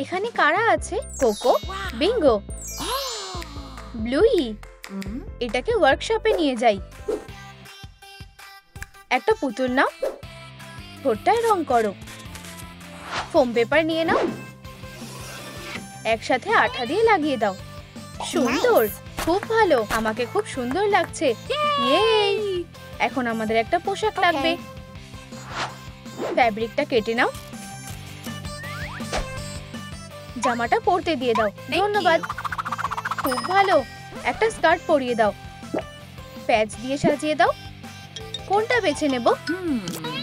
এখানে কারা আছে? Coco, Bingo, Bluey. এটাকে ওয়ার্কশপে নিয়ে যাই। একটা পুতুল নাও, ঠোঁটটায় রং করো। ফোম পেপার নিয়ে নাও, একসাথে আঠা দিয়ে লাগিয়ে দাও। সুন্দর, খুব ভালো, আমাকে খুব সুন্দর লাগছে। ইয়ে, এখন আমাদের একটা পোশাক লাগবে। ফ্যাব্রিকটা কেটে নাও, জামাটা পরতে দিয়ে দাও। ধন্যবাদ, খুব ভালো। একটা স্কার্ট পরিয়ে দাও, প্যাচ দিয়ে সাজিয়ে দাও। কোনটা বেছে নেব?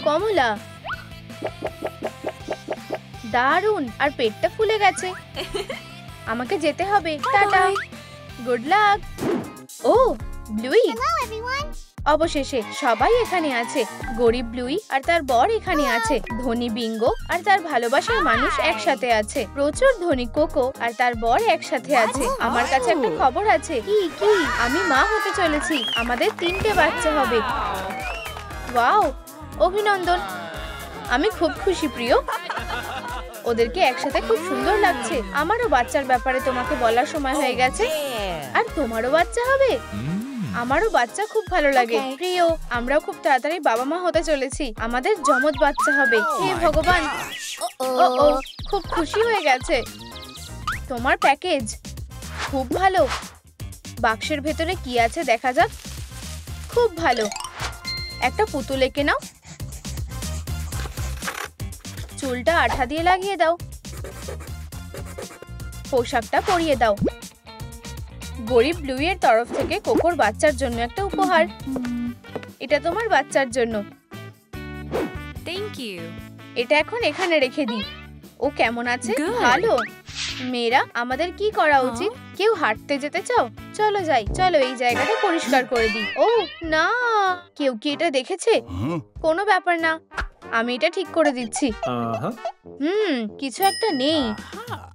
কমলা, দারুন। আর পেটটা ফুলে গেছে, আমাকে যেতে হবে। Tata, good luck. Oh, Bluey, অবশেষে সবাই এখানে আছে। গরিব ব্লুই আর তার বর এখানে আছে। ধনী বিঙ্গো আর তার ভালোবাসার মানুষ একসাথে আছে। প্রচুর ধনী কোকো আর তার বর একসাথে আছে। আমার কাছে একটা খবর আছে। কি? আমি মা হতে চলেছি। আমাদের 3টে বাচ্চা হবে। ওয়াও, অভিনন্দন। আমি খুব খুশি প্রিয়। ওদেরকে একসাথে খুব সুন্দর লাগছে। আমারও বাচ্চার ব্যাপারে তোমাকে বলার সময় হয়ে গেছে। আর তোমারও বাচ্চা হবে? আমারও বাচ্চা খুব ভালো লাগে প্রিয়। আমরাও খুব তাড়াতাড়ি বাবা মা হতে চলেছি। আমাদের জমজ বাচ্চা হবে। হে ভগবান, ও খুব খুশি হয়ে গেছে। তোমার প্যাকেজ খুব ভালো। বাক্সের ভেতরে কি আছে দেখা যাক। খুব ভালো, একটা পুতুল এঁকে নাও, চুলটা আঠা দিয়ে লাগিয়ে দাও, পোশাকটা পরিয়ে দাও। গরিব ব্লুইয়ের তরফ থেকে কোকোর বাচ্চার জন্য একটা উপহার। এটা তোমার বাচ্চার জন্য। Thank you. এটা এখন এখানে রেখে দিই। ও কেমন আছে? ভালো। মেয়েরা, আমাদের কি করা উচিত? কেউ হাঁটতে যেতে চাও? চলো যাই। চলো এই জায়গাটা পরিষ্কার করে দিই। ও না, কেউ কি এটা দেখেছে? কোনো ব্যাপার না, আমি এটা ঠিক করে দিচ্ছি। কিছু একটা নেই।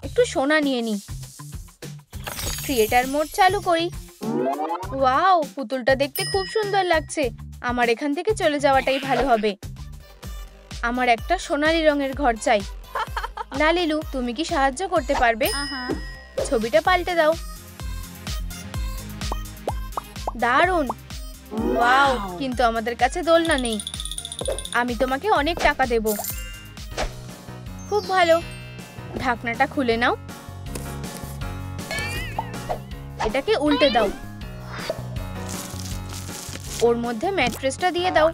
একটু সোনা নিয়ে নি। থিয়েটার মোড চালু করি। ওয়াও, পুতুলটা দেখতে খুব সুন্দর লাগছে। আমার এখান থেকে চলে যাওয়াটাই ভালো হবে। আমার একটা সোনালী রঙের ঘর চাই। লালিলু, তুমি কি সাহায্য করতে পারবে? ছবিটা পাল্টে দাও। দারুণ। ওয়াও, কিন্তু আমাদের কাছে দোলনা নেই। আমি তোমাকে অনেক টাকা দেব। খুব ভালো, ঢাকনাটা খুলে নাও। এটাকে উল্টে দাও। ওর মধ্যে ম্যাট্রেসটা দিয়ে দাও।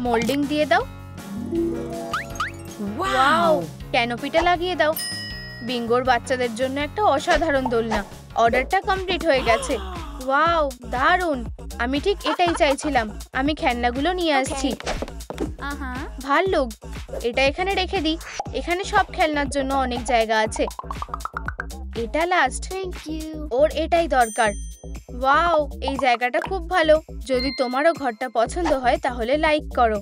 মোল্ডিং দিয়ে দাও। ওয়াও, ক্যানোপিটা লাগিয়ে দাও। বিঙ্গোর বাচ্চাদের জন্য একটা অসাধারণ দোলনা। অর্ডারটা কমপ্লিট হয়ে গেছে। ওয়াও, দারুণ। আমি ঠিক এটাই চাইছিলাম। আমি খেলনাগুলো নিয়ে আসছি। ভাল্লুক, এটা এখানে রেখে দিই। এখানে সব খেলনার জন্য অনেক জায়গা আছে। এটা লাস্ট। ওর এটাই দরকার। ওয়াও, এই জায়গাটা খুব ভালো। যদি তোমারও ঘরটা পছন্দ হয় তাহলে লাইক করো।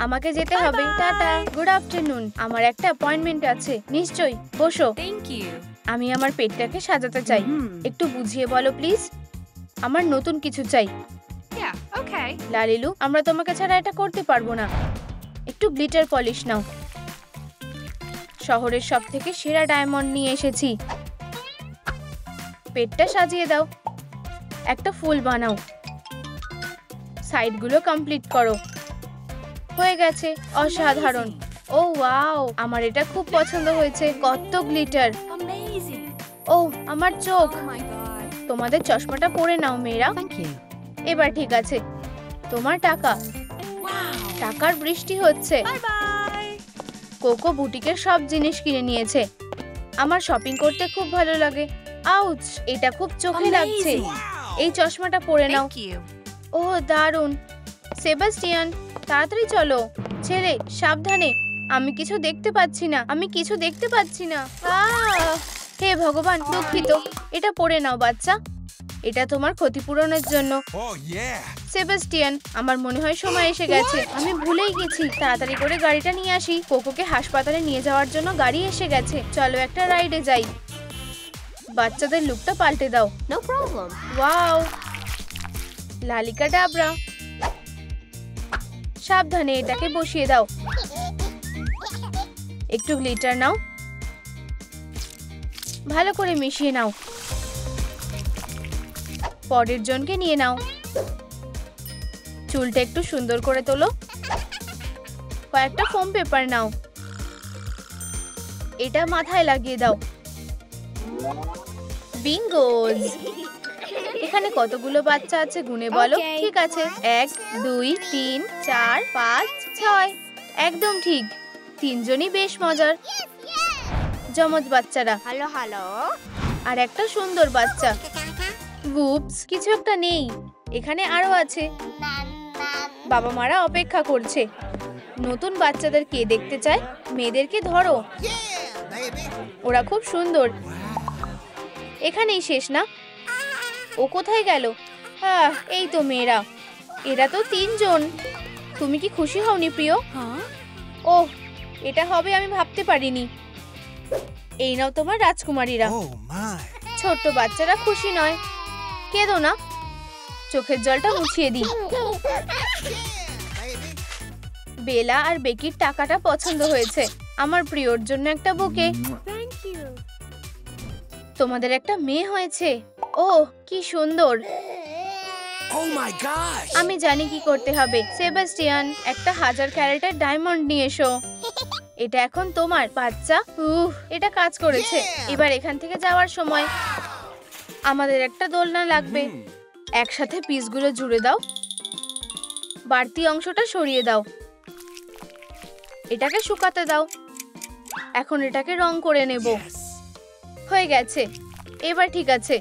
আমাকে যেতে হবে। Tata, good afternoon. আমার একটা অ্যাপয়েন্টমেন্ট আছে। নিশ্চয়ই, বসো। Thank you. আমি আমার পেটটাকে সাজাতে চাই। একটু বুঝিয়ে বলো প্লিজ। আমার নতুন কিছু চাই। লালিলু, আমরা তোমাকে ছাড়া এটা করতে পারবো না। একটু গ্লিটার পলিশ নাও। শহরের সব থেকে সেরা ডায়মন্ড নিয়ে এসেছি। পেটটা সাজিয়ে দাও। একটা ফুল বানাও। সাইডগুলো কমপ্লিট করো। হয়ে গেছে, অসাধারণ। ও ওয়াও, আমার এটা খুব পছন্দ হয়েছে। কত গ্লিটার। ও আমার চোখ। তোমাদের চশমাটা পরে নাও মেয়েরা। এবার ঠিক আছে। তোমার টাকা। টাকার বৃষ্টি হচ্ছে। কোকো বুটিকের সব জিনিস কিনে নিয়েছে। আমার শপিং করতে খুব ভালো লাগে। আউচ, এটা খুব চোখে লাগছে। এই চশমাটা পরে নাও। ও দারুণ। সেবাস্টিয়ান, তাড়াতাড়ি চলো। ছেলে, সাবধানে। আমি কিছু দেখতে পাচ্ছি না। হে ভগবান, দুঃখিত। এটা পরে নাও বাচ্চা। এটা তোমার ক্ষতিপূরণের জন্য। সেবাস্টিয়ান, আমার মনে হয় সময় এসে গেছে। আমি ভুলেই গেছি। তাড়াতাড়ি করে গাড়িটা নিয়ে আসি। কোকোকে হাসপাতালে নিয়ে যাওয়ার জন্য গাড়ি এসে গেছে। চলো একটা রাইডে যাই। বাচ্চাদের লুকটা পাল্টে দাও। No problem. ওয়াও, লালিকা ডাবরা। সাবধানে এটাকে বসিয়ে দাও। একটু গ্লিটার নাও, ভালো করে মিশিয়ে নাও। পরের জনকে নিয়ে নাও। চুলটা একটু সুন্দর করে তোলো। কয়েকটা ফোম পেপার নাও, এটা মাথায় লাগিয়ে দাও। বিঙ্গোজ! এখানে কতগুলো বাচ্চা আছে গুনে বলো। ঠিক আছে, 1 2 3 4 5 6। একদম ঠিক, 3 জনই বেশ মজার জমজ বাচ্চারা। Hello hello. আর একটা সুন্দর বাচ্চা। উপস, কিছু একটা নেই। এখানে আরো আছে। বাবা মারা অপেক্ষা করছে। নতুন বাচ্চাদের কে দেখতে চায়? মেয়েদেরকে ধরো, ওরা খুব সুন্দর। এখানেই শেষ না? ও কোথায় গেল? এই তো মেয়েরা, এরা তো 3 জন। তুমি কি খুশি হওনি প্রিয়? ওহ, এটা হবে আমি ভাবতে পারিনি। এই নাও তোমার রাজকুমারীরা। ছোট্ট বাচ্চারা খুশি নয়, কেঁদো না। চোখের জলটা মুছিয়ে দিই। বেলা আর বেকির টাকাটা পছন্দ হয়েছে। আমার প্রিয়র জন্য একটা বুকে। Thank you. তোমাদের একটা মেয়ে হয়েছে। ও কি সুন্দর। আমি জানি কি করতে হবে। সেবাস্টিয়ান, একটা 1000 ক্যারেটের ডায়মন্ড নিয়ে এসো। এটা এখন তোমার বাচ্চা। এটা কাজ করেছে। এবার এখান থেকে যাওয়ার সময়। আমাদের একটা দোলনা লাগবে। একসাথে পিসগুলো জুড়ে দাও, বাড়তি অংশটা সরিয়ে দাও। এটাকে শুকাতে দাও। এখন এটাকে রং করে নেব। হয়ে গেছে। এবার ঠিক আছে,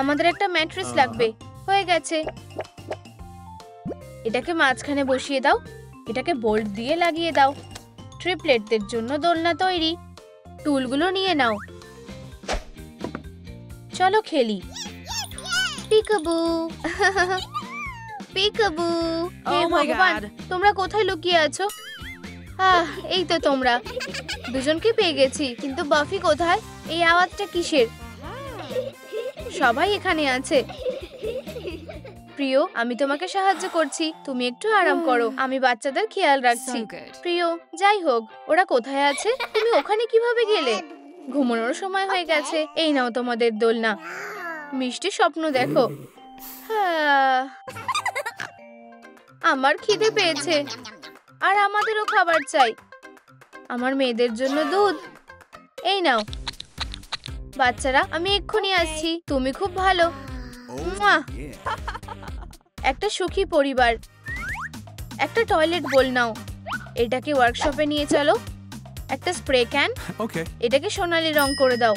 আমাদের একটা ম্যাট্রেস লাগবে। হয়ে গেছে। এটাকে মাঝখানে বসিয়ে দাও। এটাকে বোল্ট দিয়ে লাগিয়ে দাও। ট্রিপলেটদের জন্য দোলনা তৈরি। টুলগুলো নিয়ে নাও। চলো খেলি। Peekaboo peekaboo. হে ভগবান, তোমরা কোথায় লুকিয়ে আছো? এই তো তোমরা। দুজনকে পেয়ে গেছি, কিন্তু বাফি কোথায়? এই আওয়াজটা কিসের? সবাই এখানে আছে। প্রিয়, আমি তোমাকে সাহায্য করছি, তুমি একটু আরাম করো। আমি বাচ্চাদের খেয়াল রাখছি। So good. প্রিয়, যাই হোক, ওরা কোথায় আছে? তুমি ওখানে কিভাবে গেলে? ঘুমানোর সময় হয়ে গেছে। এই নাও তোমাদের দোলনা। মিষ্টি স্বপ্ন দেখো। আমার খিদে পেয়েছে, আর আমাদেরও খাবার চাই। আমার মেয়েদের জন্য দুধ। এই নাও। বাচ্চারা, আমি এক্ষুনি আসছি। তুমি খুব ভালো। মুয়া! একটা সুখী পরিবার। একটা টয়লেট বোল নাও। এটাকে ওয়ার্কশপে নিয়ে চলো। একটা স্প্রে ক্যান। Okay. এটাকে সোনালী রং করে দাও।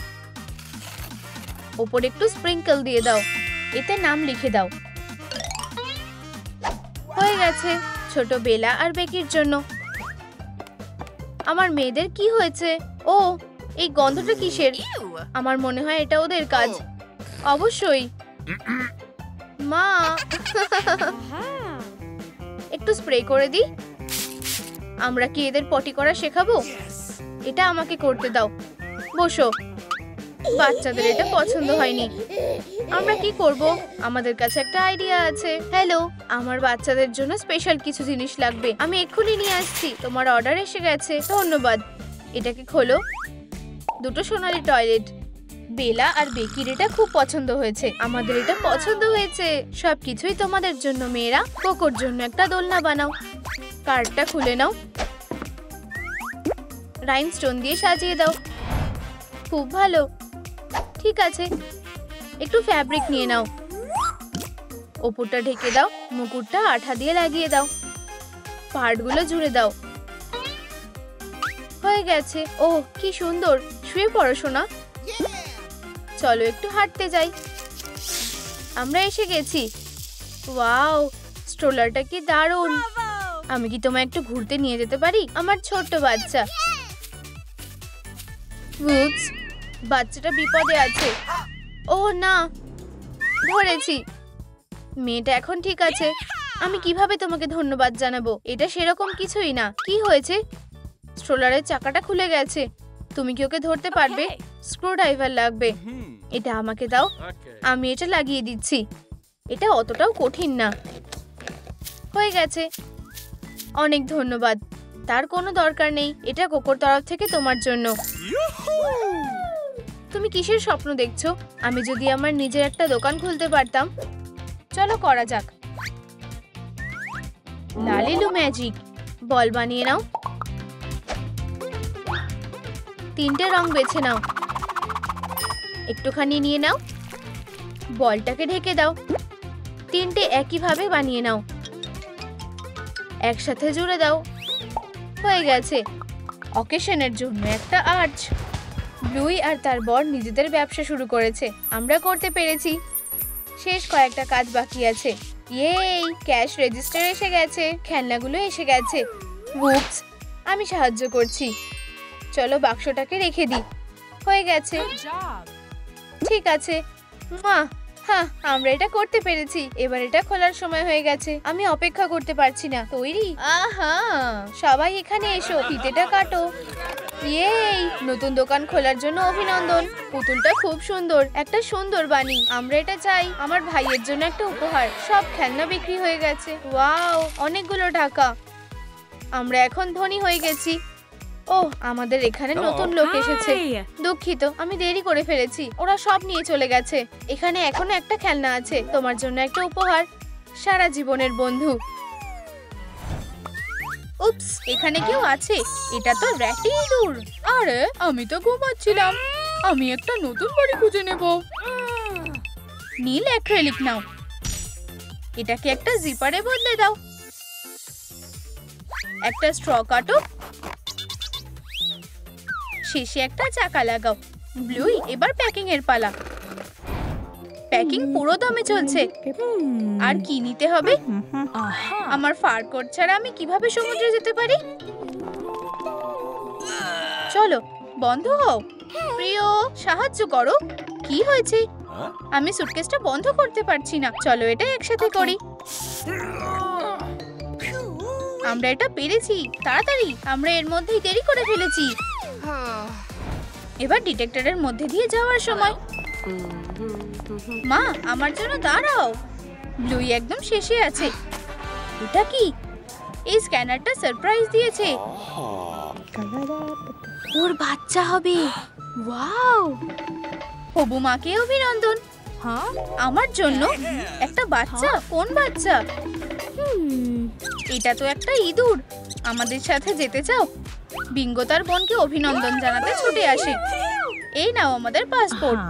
ওপরে একটু স্প্রিঙ্কল দিয়ে দাও। এতে নাম লিখে দাও। হয়ে গেছে। ছোট বেলা আর বেকির জন্য। আমার মেয়েদের কি হয়েছে? ও, এই গন্ধটা কিসের? আমার মনে হয় এটা ওদের কাজ। অবশ্যই। মা, একটু স্প্রে করে দিই। আমরা কি এদের পটি করা শেখাবো? এটা আমাকে করতে দাও। বসো। বাচ্চাদের এটা পছন্দ হয়নি। আমরা কি করব? আমাদের কাছে একটা আইডিয়া আছে। হ্যালো, আমার বাচ্চাদের জন্য স্পেশাল কিছু জিনিস লাগবে। আমি এক্ষুনি নিয়ে আসছি। তোমার অর্ডার এসে গেছে। ধন্যবাদ। এটাকে খোলো। দুটো সোনালী টয়লেট। বেলা আর বেকির এটা খুব পছন্দ হয়েছে। আমাদের এটা পছন্দ হয়েছে। সবকিছুই তোমাদের জন্য মেয়েরা। কোকোর জন্য একটা দোলনা বানাও। কার্ডটা খুলে নাও। রাইনস্টোন দিয়ে সাজিয়ে দাও। খুব ভালো। ঠিক আছে, একটু ফ্যাব্রিক নিয়ে নাও। ওপরটা ঢেকে দাও। মুকুটটা আঠা দিয়ে লাগিয়ে দাও। পার্টগুলো জুড়ে দাও। হয়ে গেছে। ও কি সুন্দর। শুয়ে পড়ো সোনা। চলো একটু হাঁটতে যাই। আমরা এসে গেছি। ওয়াও, স্ট্রোলারটা কি দারুণ। আমি কি তোমায় একটু ঘুরতে নিয়ে যেতে পারি? আমার ছোট্ট বাচ্চা। উপস, বাচ্চাটা বিপদে আছে। ও না, ধরেছি। মেয়েটা এখন ঠিক আছে। আমি কিভাবে তোমাকে ধন্যবাদ জানাবো? এটা সেরকম কিছুই না। কি হয়েছে? স্ট্রোলারের চাকাটা খুলে গেছে। তুমি কি ওকে ধরতে পারবে? স্ক্রু ড্রাইভার লাগবে। এটা আমাকে দাও, আমি এটা লাগিয়ে দিচ্ছি। এটা অতটাও কঠিন না। হয়ে গেছে। অনেক ধন্যবাদ। তার কোনো দরকার নেই, এটা কোকোর তরফ থেকে তোমার জন্য। তুমি কিসের স্বপ্ন দেখছো? আমি যদি আমার নিজের একটা দোকান খুলতে পারতাম। চলো করা যাক। লালিলু ম্যাজিক, বল বানিয়ে নাও। 3টে রং বেছে নাও, একটুখানি নিয়ে নাও, বলটাকে ঢেকে দাও। 3টে একইভাবে বানিয়ে নাও, একসাথে জুড়ে দাও। হয়ে গেছে। অকেশনের জন্য একটা আর্চ। ব্লুই আর তার বর নিজেদের ব্যবসা শুরু করেছে, আমরা করতে পেরেছি। শেষ কয়েকটা কাজ বাকি আছে। ইয়েই, ক্যাশ রেজিস্টার এসে গেছে, খেলনাগুলো এসে গেছে। উপস, আমি সাহায্য করছি। চলো বাক্সটাকে রেখে দিই। হয়ে গেছে। ঠিক আছে। হ্যাঁ, আমরা এটা করতে পেরেছি। এবার এটা খোলার সময় হয়ে গেছে। আমি অপেক্ষা করতে পারছি না। তৈরি? আহা, সবাই এখানে এসো, ফিতেটা কাটো। ইয়েই, নতুন দোকান খোলার জন্য অভিনন্দন। পুতুলটা খুব সুন্দর, একটা সুন্দর বানি। আমরা এটা চাই আমার ভাইয়ের জন্য একটা উপহার। সব খেলনা বিক্রি হয়ে গেছে। ওয়াও, অনেকগুলো টাকা। আমরা এখন ধনী হয়ে গেছি। ওহ, আমাদের এখানে নতুন লোক এসেছে। দুঃখিত, আমি দেরি করে ফেলেছি। ওরা সব নিয়ে চলে গেছে। এখানে এখনো একটা খেলনা আছে, তোমার জন্য একটা উপহার, সারা জীবনের বন্ধু। উপস, এখানে কেউ আছে? এটা তো র্যাটি ইঁদুর। আরে, আমি তো ঘুমাচ্ছিলাম। আমি একটা নতুন বাড়ি খুঁজে নেব। নীল অ্যাক্রিলিক নাও, এটাকে একটা জিপারে বদলে দাও। একটা স্ট্র কাটো, শেষে একটা চাকা লাগাও। ব্লুই, এবার প্যাকিং এর পালা। প্যাকিং পুরো দমে চলছে। আর কি নিতে হবে? আমার ফার কোট ছাড়া আমি কিভাবে সমুদ্রে যেতে পারি? চলো, বন্ধ হও। প্রিয়, সাহায্য করো। কি হয়েছে? আমি সুটকেসটা বন্ধ করতে পারছি না। চলো এটা একসাথে করি। আমরা এটা পেরেছি। তাড়াতাড়ি, আমরা এর মধ্যেই দেরি করে ফেলেছি। এবার ডিটেক্টরের মধ্যে দিয়ে যাওয়ার সময়। মা, আমার জন্য দাঁড়াও। ব্লুই একদম শেষে আছে। এটা কি? এই স্ক্যানারটা সারপ্রাইজ দিয়েছে। ওর বাচ্চা হবে। ওয়াও, হবু মাকে অভিনন্দন। আমার জন্য একটা বাচ্চা? কোন বাচ্চা? এটা তো একটা ইঁদুর। আমাদের সাথে যেতে চাও? বিঙ্গো তার বোনকে অভিনন্দন জানাতে ছুটে আসে। এই নাও আমাদের পাসপোর্ট।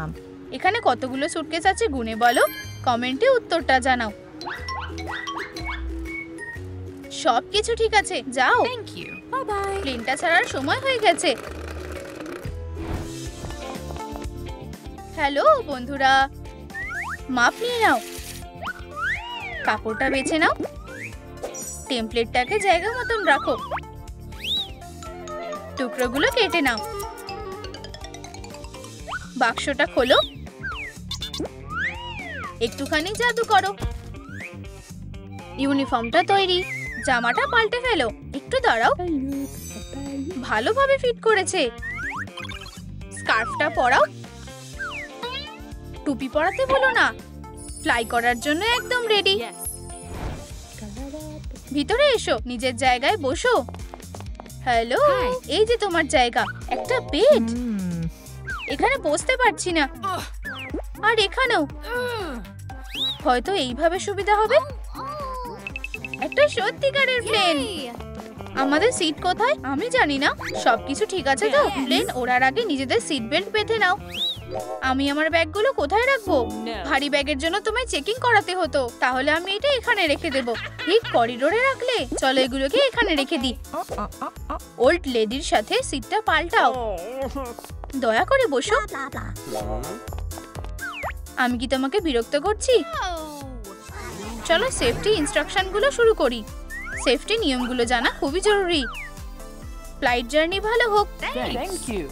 এখানে কতগুলো সুটকেস আছে গুনে বলো, কমেন্টে উত্তরটা জানাও। সবকিছু ঠিক আছে, যাও। Thank you. Bye bye. প্লেনটা ছাড়ার সময় হয়ে গেছে। হ্যালো বন্ধুরা, মাপ নিয়ে নাও, কাপড়টা বেছে নাও, টেমপ্লেটটাকে জায়গা মতন রাখো, টুকরোগুলো কেটে নাও, বাক্সটা খোলো, একটুখানি জাদু করো। ইউনিফর্মটা তৈরি, জামাটা পাল্টে ফেলো। একটু দাঁড়াও, ভালোভাবে ফিট করেছে। স্কার্ফটা পরাও, টুপি পরাতে ভুলো না। ফ্লাই করার জন্য একদম রেডি। ভিতরে এসো, নিজের জায়গায় বসো। হ্যালো, এই যে তোমার জায়গা। একটা বেড, এখানে বসতে পারছি না। আর এখানেও হয়তো এইভাবে সুবিধা হবে। একটা সত্যিকারের প্লেন। আমাদের সিট কোথায়? আমি জানি না। সবকিছু ঠিক আছে তো? প্লেন ওড়ার আগে নিজেদের সিট বেল্ট বেঁধে নাও। আমি আমার ব্যাগগুলো কোথায় রাখবো? ভারী ব্যাগের জন্য তোমায় চেকিং করাতে হতো, তাহলে আমি এটা এখানে রেখে দেবো। ঠিক করিডোরে রাখলে। চলো এগুলোকে এখানে রেখে দিই। ওল্ড লেডির সাথে সিটটা পাল্টাও। দয়া করে বসো। আমি কি তোমাকে বিরক্ত করছি? চলো সেফটি ইনস্ট্রাকশনগুলো শুরু করি। সেফটি নিয়মগুলো জানা খুবই জরুরি। ফ্লাইট জার্নি ভালো হোক। Thank you.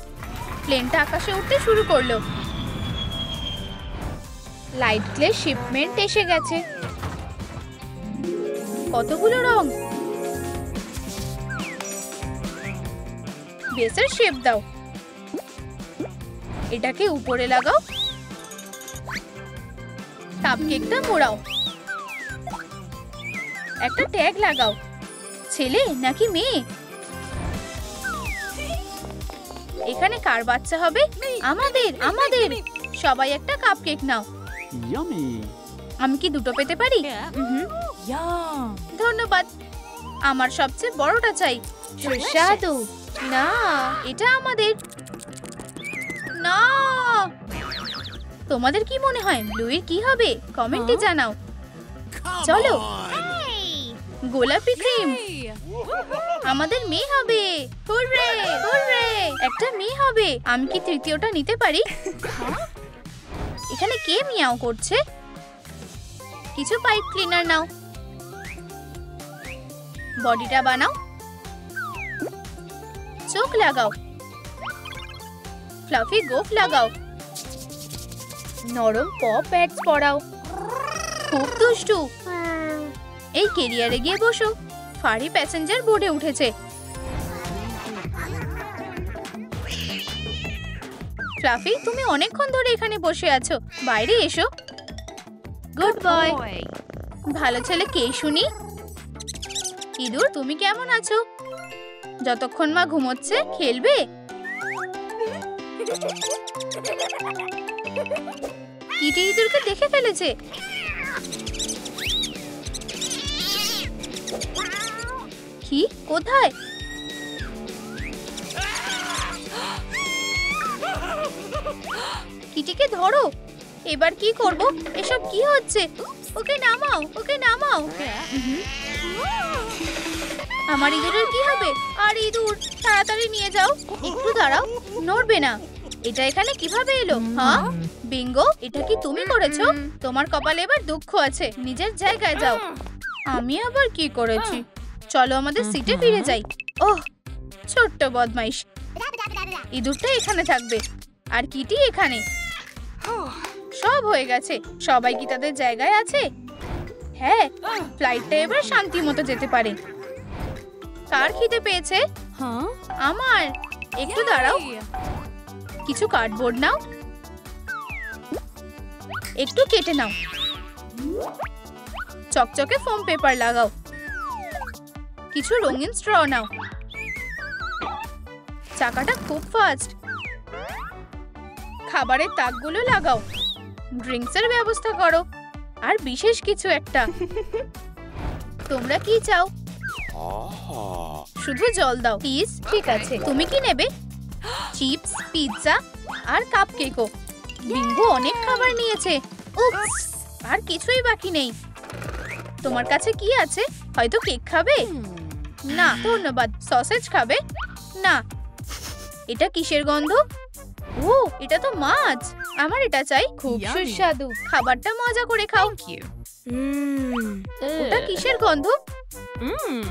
প্লেনটা আকাশে উঠতে শুরু করলো। লাইট ক্লে শিপমেন্ট এসে গেছে। কতগুলো রং। বেসের শেপ দাও। এটাকে উপরে লাগাও। কাপকেকটা মোড়াও। একটা ট্যাগ লাগাও। ছেলে নাকি মেয়ে? এখানে কার বাচ্চা হবে? আমাদের আমাদের। সবাই একটা কাপকেক নাও। Yummy. আমি কি দুটো পেতে পারি? Yum. ধন্যবাদ। আমার সবচেয়ে বড়টা চাই। সুস্বাদু। না, এটা আমাদের। না। তোমাদের কি মনে হয় ব্লুইর কি হবে? কমেন্টে জানাও। চলো। গোলাপি ক্রিম। Hey. আমাদের মেয়ে হবে। হুররে হুররে, একটা মেয়ে হবে। আমি কি তৃতীয়টা নিতে পারি? এখানে কে মিয়াও করছে? কিছু পাইপ ক্লিনার নাও। বডিটা বানাও। চোখ লাগাও। ফ্লাফি গোফ লাগাও। নরম পপ প্যাডস পরাও। খুব দুষ্টু। এই কেরিয়ারে গিয়ে বসো। ফারি প্যাসেঞ্জার বোর্ডে উঠেছে। ফ্লাফি, তুমি অনেকক্ষণ ধরে এখানে বসে আছো, বাইরে এসো। Good boy. Boy. ভালো ছেলে কে শুনি? ইঁদুর, তুমি কেমন আছো? যতক্ষণ মা ঘুমোচ্ছে খেলবে? কিটি ইঁদুরকে দেখে ফেলেছে। কি? কোথায়? কিটিকে ধরো। এবার কি করব? এসব কি হচ্ছে? ওকে নামাও, ওকে নামাও। আমার ইঁদুরের কি হবে? আর ইঁদুর, তাড়াতাড়ি নিয়ে যাও। একটু দাঁড়াও, নড়বে না। এটা এখানে কিভাবে এলো? হ্যাঁ বিঙ্গো, এটা কি তুমি করেছো? তোমার কপালে এবার দুঃখ আছে, নিজের জায়গায় যাও। আমি আবার কি করেছি? চলো আমাদের সিটে ফিরে যাই। ওহ, ছোট্ট বদমাইশ। ইঁদুরটা এখানে থাকবে আর কিটি এখানে। সব হয়ে গেছে। সবাই কি তাদের জায়গায় আছে? হ্যাঁ, ফ্লাইটটা এবার শান্তি মতো যেতে পারে। কার খিদে পেয়েছে? Huh? আমার। একটু দাঁড়াও। Yay. কিছু কার্ডবোর্ড নাও, একটু কেটে নাও। চকচকে ফোম পেপার লাগাও। কিছু রঙিন স্ট্র নাও। চাকাটা খুব ফাস্ট। খাবারের তাকগুলো লাগাও। ড্রিঙ্কসের ব্যবস্থা করো। আর বিশেষ কিছু একটা। তোমরা কি চাও? শুধু জল দাও প্লিজ। ঠিক আছে, তুমি কি নেবে? চিপস, পিৎজা আর কাপকেকও। বিঙ্গো অনেক খাবার নিয়েছে। উপস, আর কিছুই বাকি নেই। তোমার কাছে কি আছে? হয়তো কেক খাবে? না ধন্যবাদ। সসেজ খাবে? না। এটা কিসের গন্ধ? ও, এটা তো মাছ। আমার এটা চাই। খুব Yummy. সুস্বাদু। খাবারটা মজা করে খাও। Thank you. ওটা কিসের গন্ধ? Mm.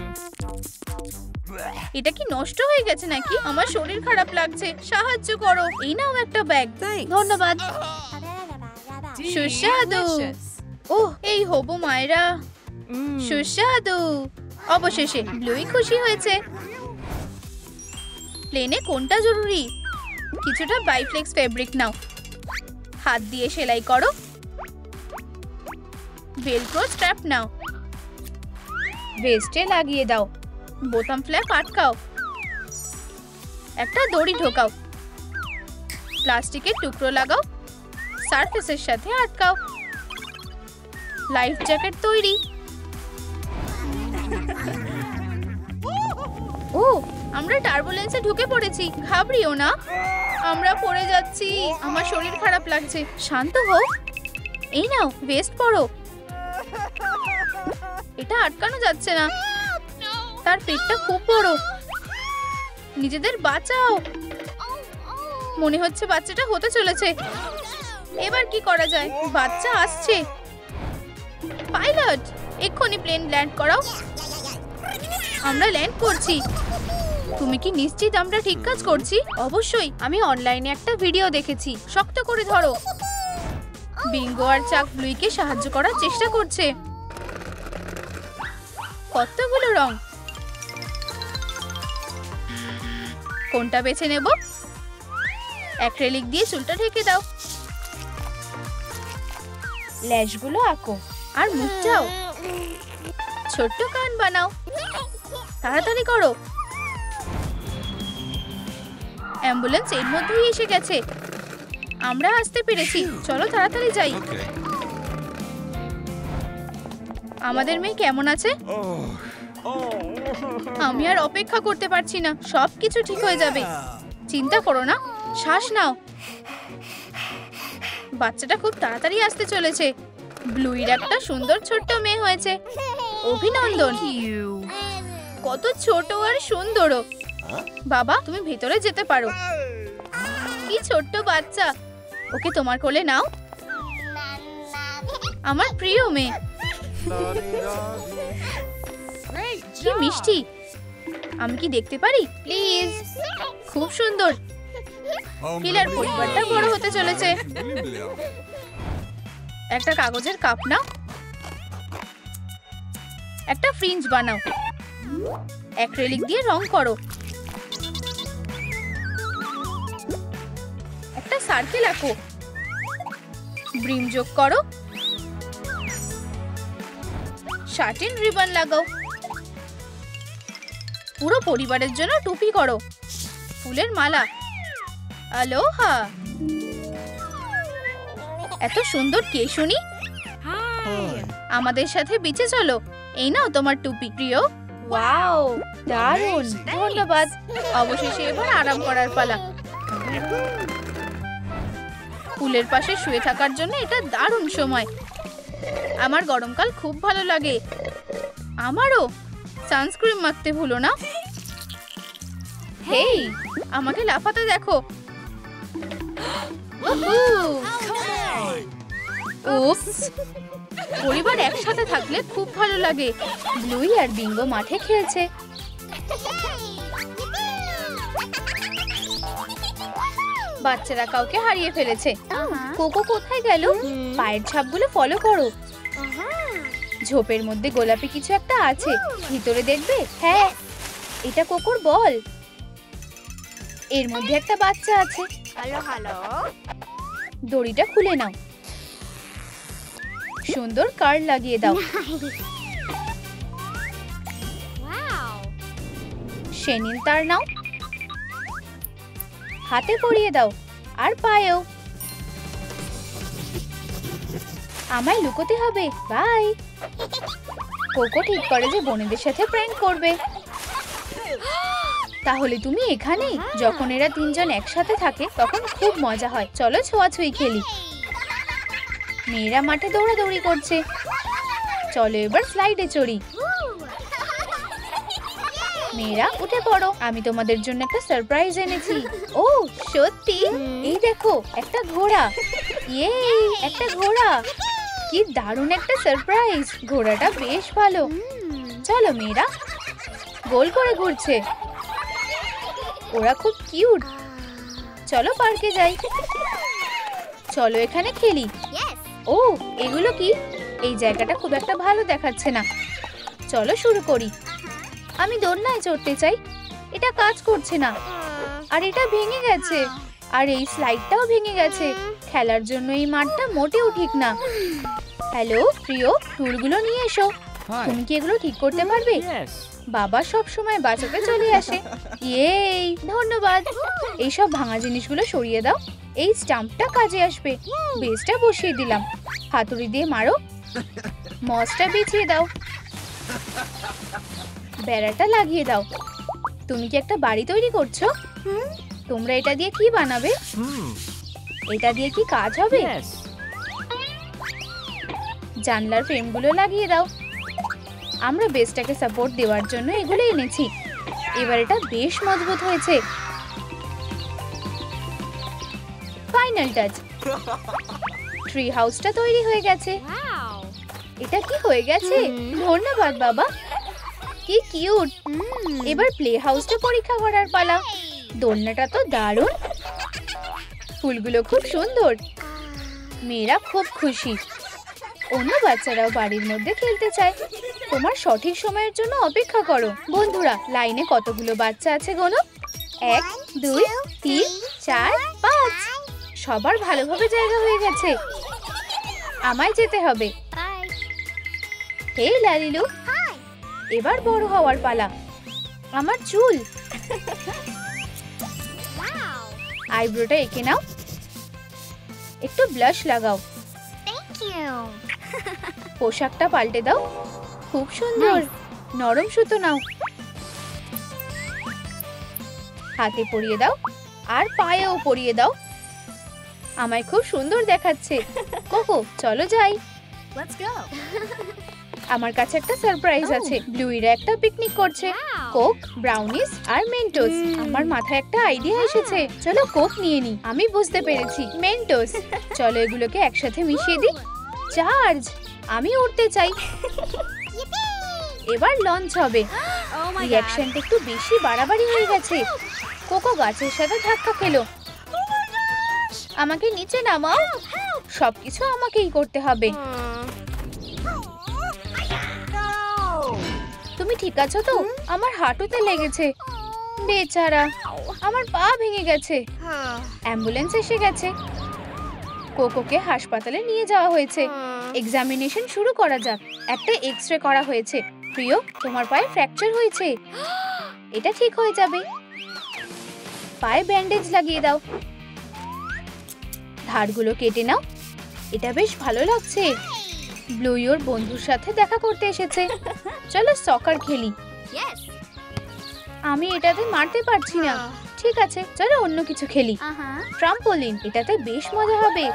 এটা কি নষ্ট হয়ে গেছে নাকি? আমার শরীর খারাপ লাগছে, সাহায্য করো। এই নাও একটা ব্যাগ। ধন্যবাদ। সুস্বাদু। Delicious. ওহ, এই হবু মায়েরা। Mm. সুস্বাদু। অবশেষে ব্লুই খুশি হয়েছে। প্লেনে কোনটা জরুরি? কিছুটা বাইফ্লেক্স ফেব্রিক নাও। হাত দিয়ে সেলাই করো। ভেলক্রো স্ট্র্যাপ নাও। ভেস্টে লাগিয়ে দাও। বোতাম ফ্ল্যাপ আটকাও। একটা দড়ি ঢোকাও। প্লাস্টিকের টুকরো লাগাও। সারফেসের সাথে আটকাও। লাইফ জ্যাকেট তৈরি। ও, আমরা টার্বুলেন্সে ঢুকে পড়েছি। ঘাবড়িও না, আমরা পড়ে যাচ্ছি। আমার শরীর খারাপ লাগছে। শান্ত হও। এই নাও, ভেস্ট পরো। এটা আটকানো যাচ্ছে না। তার পেটটা খুব বড়। নিজেদের বাঁচাও। মনে হচ্ছে বাচ্চাটা হতে চলেছে। এবার কি করা যায়? বাচ্চা আসছে। পাইলট, এক্ষুনি প্লেন ল্যান্ড করাও। আমরা ল্যান্ড করছি। তুমি কি নিশ্চিত আমরা ঠিক কাজ করছি? অবশ্যই, আমি অনলাইনে একটা ভিডিও দেখেছি। শক্ত করে ধরো। বিঙ্গো আর চাক ব্লুইকে সাহায্য করার চেষ্টা করছে। কতগুলো রং। কোনটা বেছে নেব? অ্যাক্রিলিক দিয়ে চুলটা ঢেকে দাও। ল্যাশগুলো আঁকো আর মুখটাও। ছোট্ট কান বানাও। তাড়াতাড়ি করো। অ্যাম্বুলেন্স এর মধ্যেই এসে গেছে। আমরা আসতে পেরেছি, চলো তাড়াতাড়ি যাই। Okay. আমাদের মেয়ে কেমন আছে? আমি আর অপেক্ষা করতে পারছি না, সবকিছু ঠিক হয়ে যাবে। চিন্তা করো না, শ্বাস নাও। বাচ্চাটা খুব তাড়াতাড়ি আসতে চলেছে। ব্লুইর একটা সুন্দর ছোট্ট মেয়ে হয়েছে। অভিনন্দন। কত ছোট আর সুন্দরও। বাবা, তুমি ভেতরে যেতে পারো। কি ছোট্ট বাচ্চা, ওকে তোমার কোলে নাও। আমার প্রিয় মেয়ে, কি মিষ্টি। আমি কি দেখতে পারি প্লিজ? খুব সুন্দর। হিলার পরিবারটা বড় হতে চলেছে। একটা কাগজের কাপ নাও, একটা ফ্রিঞ্জ বানাও, অ্যাক্রিলিক দিয়ে রং করো, একটা সার্কেল আঁকো, ব্রিম যোগ করো, শার্টিন রিবন লাগাও, পুরো পরিবারের জন্য টুপি করো, ফুলের মালা। আলোহা, এত সুন্দর কে শুনি। আমাদের সাথে বিচে চলো। এই নাও তোমার টুপি প্রিয়। ওয়াও, দারুণ, ধন্যবাদ। অবশেষে এবার আরাম করার পালা। পুলের পাশে শুয়ে থাকার জন্য এটা দারুণ সময়। আমার গরমকাল খুব ভালো লাগে। আমারও। সানস্ক্রিন মাখতে ভুলো না। হেই, আমাকে লাফাতে দেখো। উপস, পরিবার একসাথে থাকলে খুব ভালো লাগে। ব্লুই আর বিঙ্গো মাঠে খেলছে। বাচ্চারা কাউকে হারিয়ে ফেলেছে। কোকো কোথায় গেল? পায়ের ছাপগুলো ফলো করো। ঝোপের মধ্যে গোলাপি কিছু একটা আছে, ভিতরে দেখবে। হ্যাঁ, এটা কোকোর বল। এর মধ্যে একটা বাচ্চা আছে। দড়িটা খুলে নাও, সুন্দর কার্ড লাগিয়ে দাও। সেনিন তার নাও, হাতে পরিয়ে দাও আর পায়েও। আমায় লুকোতে হবে। বাই। কোকো ঠিক করে যে বোনেদের সাথে প্র্যাঙ্ক করবে। তাহলে তুমি এখানে? যখন এরা তিনজন একসাথে থাকে তখন খুব মজা হয়। চলো ছোঁয়াছুঁই খেলি। মেয়েরা মাঠে দৌড়াদৌড়ি করছে। চলো এবার স্লাইডে চড়ি। মেয়েরা উঠে পড়ো। আমি তোমাদের জন্য একটা সারপ্রাইজ এনেছি। ও সত্যি? এই দেখো, একটা ঘোড়া। ইয়ে, একটা ঘোড়া। কি দারুণ একটা সারপ্রাইজ। ঘোড়াটা বেশ ভালো। চলো মেয়েরা। গোল করে ঘুরছে। ওরা খুব কিউট। চলো পার্কে যাই। চলো এখানে খেলি। ও, এগুলো কি? এই জায়গাটা খুব একটা ভালো দেখাচ্ছে না। চলো শুরু করি। আমি দোলনায় চড়তে চাই। এটা কাজ করছে না। আর এটা ভেঙে গেছে। আর এই স্লাইডটাও ভেঙে গেছে। খেলার জন্য এই মাঠটা মোটেও ঠিক না। হ্যালো প্রিয়, টুলগুলো নিয়ে এসো। তুমি কি এগুলো ঠিক করতে পারবে? বাবা সব সময় বাঁচাতে চলে আসে। ইয়েই, ধন্যবাদ। এইসব ভাঙা জিনিসগুলো সরিয়ে দাও। এই স্টাম্পটা কাজে আসবে। বেসটা বসিয়ে দিলাম। হাতুড়ি দিয়ে মারো। মসটা বিছিয়ে দাও। বেড়াটা লাগিয়ে দাও। তুমি কি একটা বাড়ি তৈরি করছো? তোমরা এটা দিয়ে কি বানাবে? এটা দিয়ে কি কাজ হবে? জানলার ফ্রেমগুলো লাগিয়ে দাও। আমরা বেসটাকে সাপোর্ট দেওয়ার জন্য এগুলো এনেছি। এবার এটা বেশ মজবুত হয়েছে। Final touch. ট্রি হাউসটা তৈরি হয়ে গেছে। এটা কি হয়ে গেছে? ধন্যবাদ বাবা। কি কিউট। এবার প্লে হাউসটা পরীক্ষা করার পালা। দোলনাটা তো দারুণ। ফুলগুলো খুব সুন্দর। মেয়েরা খুব খুশি। অন্য বাচ্চারাও বাড়ির মধ্যে খেলতে চায়। তোমার সঠিক সময়ের জন্য অপেক্ষা করো। বন্ধুরা, লাইনে কতগুলো বাচ্চা আছে গোনো? 1 2 3 4 5। সবার ভালোভাবে জায়গা হয়ে গেছে। আমায় যেতে হবে। হে লালিলু, এবার বড় হওয়ার পালা। আমার চুল। আইব্রোটা এঁকে নাও, একটু ব্লাশ লাগাও, পোশাকটা পাল্টে দাও। খুব সুন্দর। নরম সুতো নাও, হাতে পরিয়ে দাও আর পায়েও পরিয়ে দাও। আমায় খুব সুন্দর দেখাচ্ছে। কোকো চলো যাই। আমার কাছে একটা সারপ্রাইজ আছে। ব্লুইরা একটা পিকনিক করছে। কোক, ব্রাউনিস আর মেন্টোস। আমার মাথায় একটা আইডিয়া এসেছে। চলো কোক নিয়ে নি। আমি বুঝতে পেরেছি, মেন্টোস। চলো এগুলোকে একসাথে মিশিয়ে দিই। চার্জ। আমি উঠতে চাই। এবার লঞ্চ হবে। রিঅ্যাকশনটা একটু বেশি বাড়াবাড়ি হয়ে গেছে। কোকো গাছের সাথে ধাক্কা খেলো। আমাকে নিচে নামাও। সবকিছু আমাকেই করতে হবে। তুমি ঠিক আছো তো? আমার হাঁটুতে লেগেছে। বেচারা, আমার পা ভেঙে গেছে। অ্যাম্বুলেন্স এসে গেছে। কোকোকে হাসপাতালে নিয়ে যাওয়া হয়েছে। এক্সামিনেশন শুরু করা যাক। একটা এক্স-রে করা হয়েছে। প্রিয়, তোমার পায়ে ফ্র্যাকচার হয়েছে। এটা ঠিক হয়ে যাবে। পায়ে ব্যান্ডেজ লাগিয়ে দাও। ধারগুলো কেটে নাও। এটা বেশ ভালো লাগছে। ব্লুই ওর বন্ধুর সাথে দেখা করতে এসেছে। চলো সকার খেলি। আমি এটাতে মারতে পারছি না। ঠিক আছে, চলো অন্য কিছু খেলি। ট্রাম্পোলিন, এটাতে বেশ মজা হবে।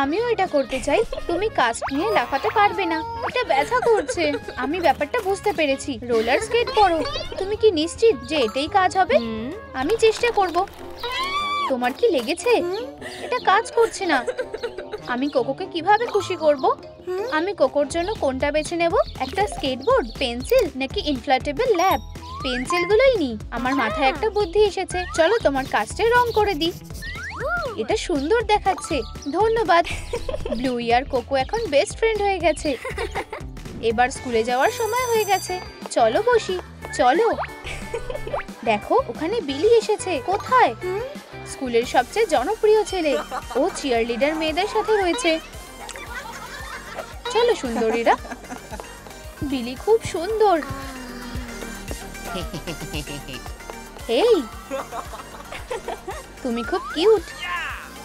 আমিও এটা করতে চাই। তুমি কাস্ট নিয়ে লাফাতে পারবে না, এটা ব্যথা করছে। আমি ব্যাপারটা বুঝতে পেরেছি। রোলার স্কেট করো। তুমি কি নিশ্চিত যে এটাই কাজ হবে? আমি চেষ্টা করব। তোমার কি লেগেছে? এটা কাজ করছে না। আমি কোকোকে কিভাবে খুশি করব? আমি কোকোর জন্য কোনটা বেছে নেব? একটা স্কেটবোর্ড, পেন্সিল নাকি ইনফ্ল্যাটেবল ল্যাব? পেন্সিলগুলোই নি। আমার মাথায় একটা বুদ্ধি এসেছে। চলো তোমার কাস্টে রং করে দিই। এটা সুন্দর দেখাচ্ছে। ধন্যবাদ। ব্লুই আর কোকো এখন বেস্ট ফ্রেন্ড হয়ে গেছে। এবার স্কুলে যাওয়ার সময় হয়ে গেছে। চলো বসি। চলো। দেখো, ওখানে বিলি এসেছে। কোথায়? স্কুলের সবচেয়ে জনপ্রিয় ছেলে। ও চিয়ার লিডার মেয়েদের সাথে রয়েছে। চলো সুন্দরীরা। বিলি খুব সুন্দর। এই, তুমি খুব কিউট।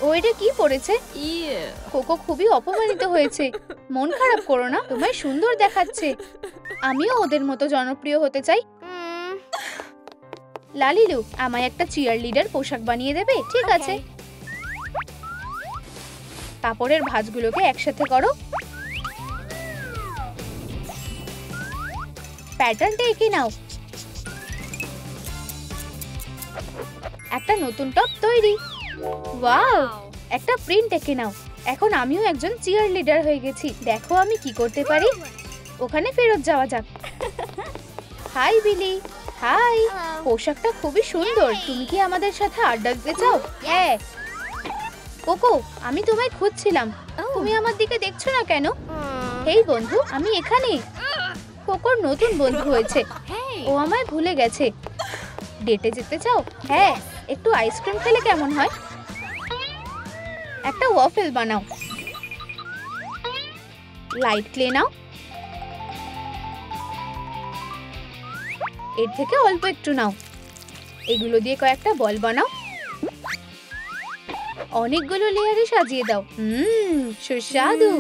ও এটা কি পড়েছে? কোকো খুবই অপমানিত হয়েছে। মন খারাপ করো না, তোমায় সুন্দর দেখাচ্ছে। আমিও ওদের মতো জনপ্রিয় হতে চাই। লালিলু, আমায় একটা চিয়ার লিডার পোশাক বানিয়ে দেবে? ঠিক আছে। কাপড়ের ভাঁজগুলোকে একসাথে করো। প্যাটার্নটা এঁকে নাও। একটা নতুন টপ তৈরি। ওয়াও, একটা প্রিন্ট এঁকে নাও। এখন আমিও একজন চিয়ার লিডার হয়ে গেছি। দেখো আমি কি করতে পারি। ওখানে ফেরত যাওয়া যাক। হাই বিলি। হাই। পোশাকটা খুবই সুন্দর। তুমি কি আমাদের সাথে আড্ডা দিতে চাও? হ্যাঁ। কোকো, আমি তোমায় খুঁজছিলাম। তুমি আমার দিকে দেখছো না কেন? হেই বন্ধু, আমি এখানে। কোকোর নতুন বন্ধু হয়েছে। ও আমায় ভুলে গেছে। ডেটে যেতে চাও? হ্যাঁ। একটু আইসক্রিম খেলে কেমন হয়? একটা ওয়াফেল বানাও। লাইট ক্লে নাও। এর থেকে অল্প একটু নাও। এগুলো দিয়ে কয়েকটা বল বানাও। অনেকগুলো লেয়ারে সাজিয়ে দাও। সুস্বাদু।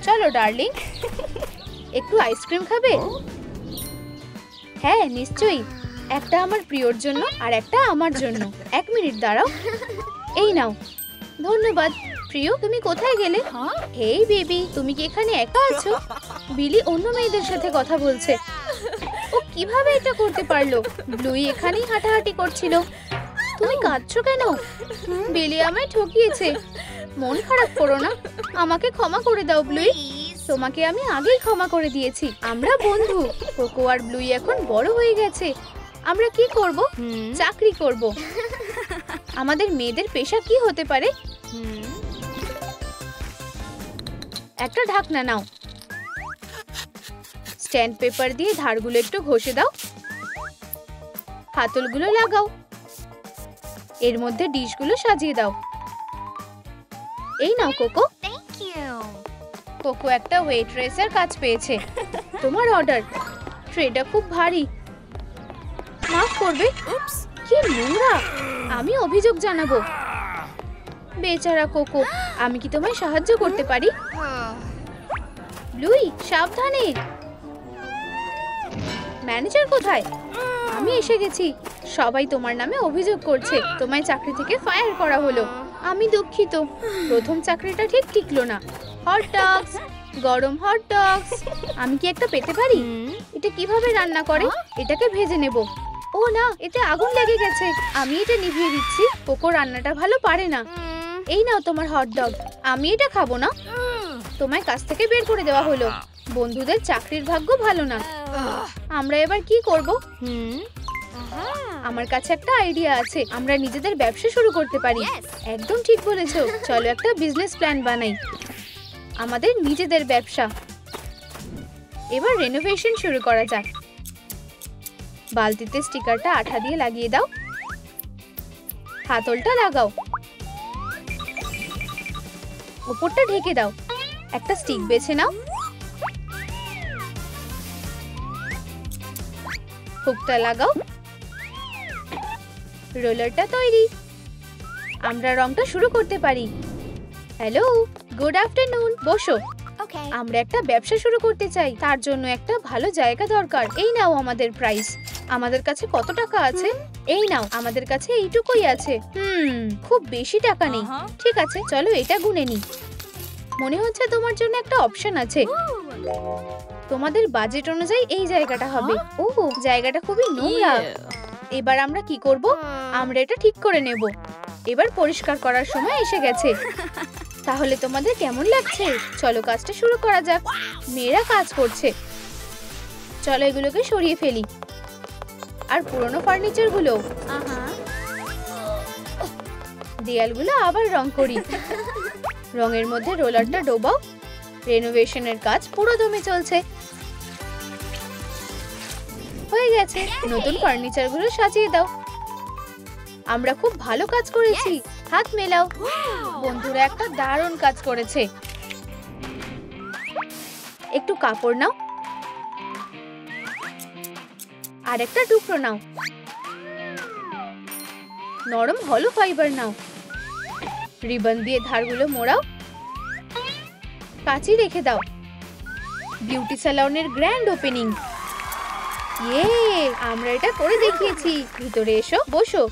চলো ডার্লিং, একটু আইসক্রিম খাবে? হ্যাঁ নিশ্চয়ই। একটা আমার প্রিয়র জন্য আর একটা আমার জন্য। 1 মিনিট দাঁড়াও। এই নাও। ধন্যবাদ। প্রিয়, তুমি কোথায় গেলে? হেই বেবি, তুমি কি এখানে একা আছো? বিলি অন্য মেয়েদের সাথে কথা বলছে। ও কিভাবে এটা করতে পারলো? ব্লুই এখানেই হাঁটাহাঁটি করছিল। তুমি কাঁদছো কেন? বিলি আমায় ঠকিয়েছে। মন খারাপ করো না। আমাকে ক্ষমা করে দাও ব্লুই। তোমাকে আমি আগেই ক্ষমা করে দিয়েছি। আমরা বন্ধু। কোকো আর ব্লুই এখন বড় হয়ে গেছে। আমরা কি করব? চাকরি করব। আমাদের মেয়েদের পেশা কি হতে পারে? একটা ঢাকনা নাও। স্ট্যান্ড পেপার দিয়ে ধারগুলো একটু ঘষে দাও। হাতলগুলো লাগাও। এর মধ্যে ডিশগুলো সাজিয়ে দাও। এই নাও কোকো। কোকো একটা ওয়েট্রেসের কাজ পেয়েছে। তোমার অর্ডার। ট্রেটা খুব ভারী। মাফ করবে। কি নোংরা! আমি অভিযোগ জানাবো। বেচারা কোকো, আমি কি তোমায় সাহায্য করতে পারি? ব্লুই, সাবধানে। ম্যানেজার কোথায়? আমি এসে গেছি। সবাই তোমার নামে অভিযোগ করছে তোমায় চাকরি থেকে ফায়ার করা হলো। আমি দুঃখিত, প্রথম চাকরিটা ঠিক টিকলো না। হট ডগস, গরম হট ডগস। আমি কি একটা পেতে পারি? এটা কিভাবে রান্না করে? এটাকে ভেজে নেব। ও না, এতে আগুন লেগে গেছে। আমি এটা নিভিয়ে দিচ্ছি। কোকো রান্নাটা ভালো পারে না। এই নাও তোমার হট ডগ। আমি এটা খাবো না। তোমায় কাজ থেকে বের করে দেওয়া হলো। বন্ধুদের চাকরির ভাগ্য ভালো না। আমরা এবার কি করব? আমার কাছে একটা আইডিয়া আছে। আমরা নিজেদের ব্যবসা শুরু করতে পারি। একদম ঠিক বলেছো। চলো একটা বিজনেস প্ল্যান বানাই। আমাদের নিজেদের ব্যবসা। এবার রেনোভেশন শুরু করা যাক। বালতিতে স্টিকারটা আঠা দিয়ে লাগিয়ে দাও। হাতলটা লাগাও। উপরটা ঢেকে দাও। একটা স্টিক বেছে নাও। হুকটা লাগাও। রোলারটা তৈরি। আমরা রংটা শুরু করতে পারি। Hello, good afternoon. বসো। আমরা একটা ব্যবসা শুরু করতে চাই, তার জন্য একটা ভালো জায়গা দরকার। এই নাও আমাদের প্রাইস। আমাদের কাছে কত টাকা আছে? এই নাও, আমাদের কাছে এইটুকুই আছে। খুব বেশি টাকা নেই। ঠিক আছে, চলো এটা গুনে নিই। মনে হচ্ছে তোমার জন্য একটা অপশন আছে। তোমাদের বাজেট অনুযায়ী এই জায়গাটা হবে। ও, জায়গাটা খুবই নোংরা। এবার আমরা কি করব? আমরা এটা ঠিক করে নেব। এবার পরিষ্কার করার সময় এসে গেছে। তাহলে তোমাদের কেমন লাগছে? চলো কাজটা শুরু করা যাক। মেয়েরা কাজ করছে। চলো এগুলোকে সরিয়ে ফেলি। আর পুরনো ফার্নিচার গুলো, দেয়ালগুলো আবার রং করি। রঙের মধ্যে রোলারটা ডোবাও। রেনোভেশনের কাজ পুরো দমে চলছে। হয়ে গেছে। নতুন ফার্নিচার গুলো সাজিয়ে দাও। আমরা খুব ভালো কাজ করেছি। হাত মেলাও। বন্ধুরা একটা দারুণ কাজ করেছে। একটু কাপড় নাও। আর একটা টুকরো নাও। নরম হলো ফাইবার নাও। রিবন দিয়ে ধারগুলো মোড়াও। কাঁচি রেখে দাও। বিউটি স্যালনের গ্র্যান্ড ওপেনিং। ইয়ে, আমরা এটা করে দেখিয়েছি। ভিতরে এসো, বসো।